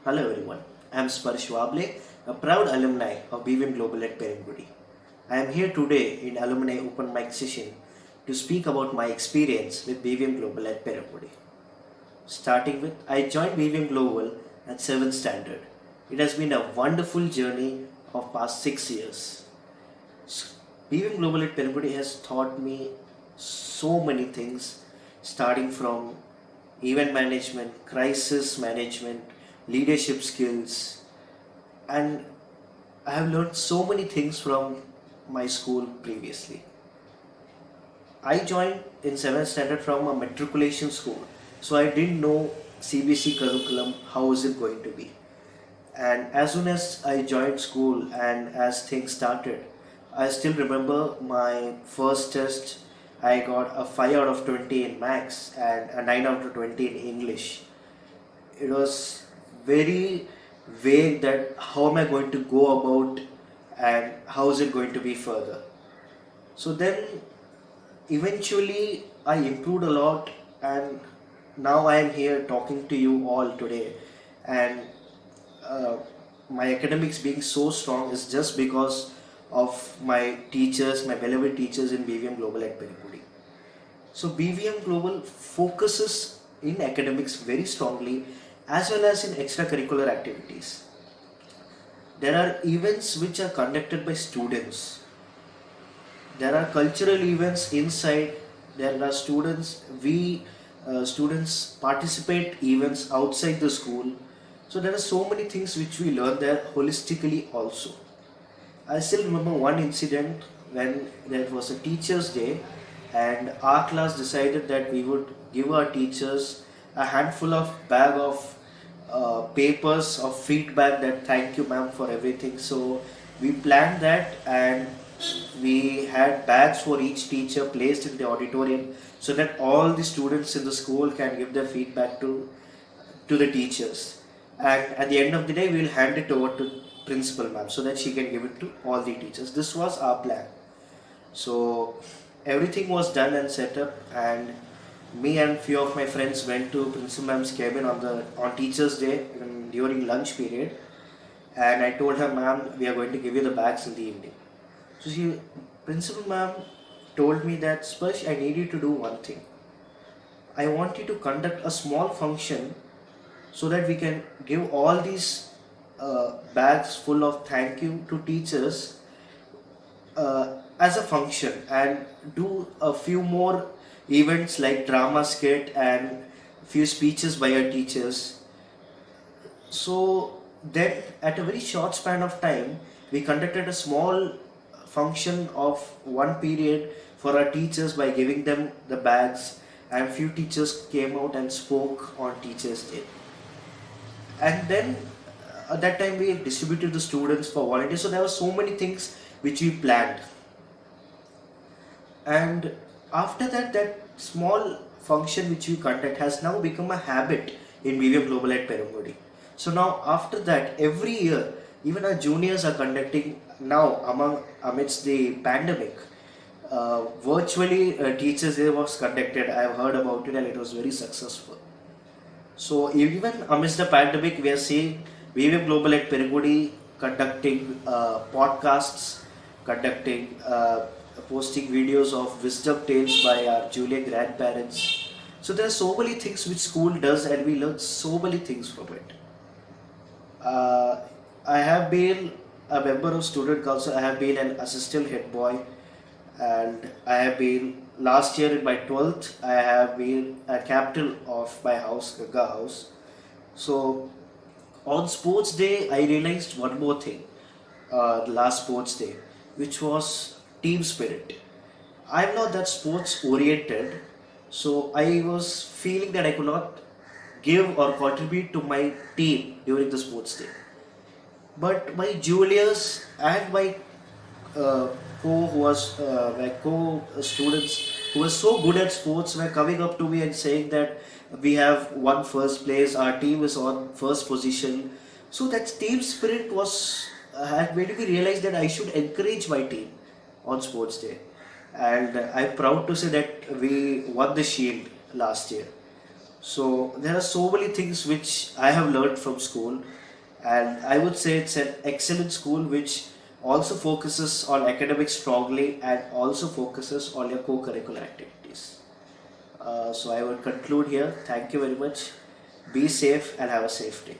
Hello everyone, I am Sparsh Wable, a proud alumni of BVM Global at Perangudi. I am here today in Alumni Open Mic session to speak about my experience with BVM Global at Perangudi. Starting with, I joined BVM Global at 7th standard. It has been a wonderful journey of past 6 years. BVM Global at Perangudi has taught me so many things, starting from event management, crisis management, leadership skills, and I have learned so many things from my school previously. I joined in 7th standard from a matriculation school, so I didn't know CBSE curriculum, how is it going to be. And as soon as I joined school and as things started, I still remember my first test. I got a 5 out of 20 in maths and a 9 out of 20 in English. It was very vague that how am I going to go about and how is it going to be further. So then eventually I improved a lot, and now I am here talking to you all today. And uh, my academics being so strong is just because of my teachers, my beloved teachers in BVM Global at Peripudi. So BVM Global focuses in academics very strongly as well as in extracurricular activities. There are events which are conducted by students. There are cultural events inside. There are students participate events outside the school. So there are so many things which we learn there holistically also. I still remember one incident when there was a teacher's day, and our class decided that we would give our teachers a handful of bag of papers of feedback that thank you ma'am for everything. So we planned that, and we had bags for each teacher placed in the auditorium so that all the students in the school can give their feedback to the teachers. And at the end of the day, we will hand it over to principal ma'am so that she can give it to all the teachers. This was our plan. So everything was done and set up, and me and few of my friends went to principal ma'am's cabin on teachers day during lunch period, and I told her, ma'am, we are going to give you the bags in the evening. So principal ma'am told me that, Sparsh, I need you to do one thing. I want you to conduct a small function so that we can give all these bags full of thank you to teachers as a function, and do a few more events like drama skit and few speeches by our teachers. So then at a very short span of time, we conducted a small function of one period for our teachers by giving them the bags, and few teachers came out and spoke on teachers day. And then at that time we distributed the students for volunteers. So there were so many things which we planned. And after that, that small function which we conduct has now become a habit in BVM Global at Perangudi. So now after that, every year, even our juniors are conducting now amidst the pandemic. Virtually Teachers Day was conducted. I have heard about it and it was very successful. So even amidst the pandemic, we are seeing BVM Global at Perangudi conducting podcasts, conducting posting videos of wisdom tales by our Julian grandparents. So there are so many things which school does, and we learn so many things from it. Uh, I have been a member of student council. I have been an assistant head boy, and I have been last year in my 12th. I have been a captain of my house, Ganga House. So on sports day, I realized one more thing. The last sports day, which was team spirit. I'm not that sports oriented, so I was feeling that I could not give or contribute to my team during the sports day. But my juniors and my uh, my co students who were so good at sports were coming up to me and saying that we have won first place, our team is on first position. So that team spirit was had made me realize that I should encourage my team on sports day. And I'm proud to say that we won the shield last year. So there are so many things which I have learned from school, and I would say it's an excellent school which also focuses on academics strongly and also focuses on your co-curricular activities. So I would conclude here. Thank you very much. Be safe and have a safe day.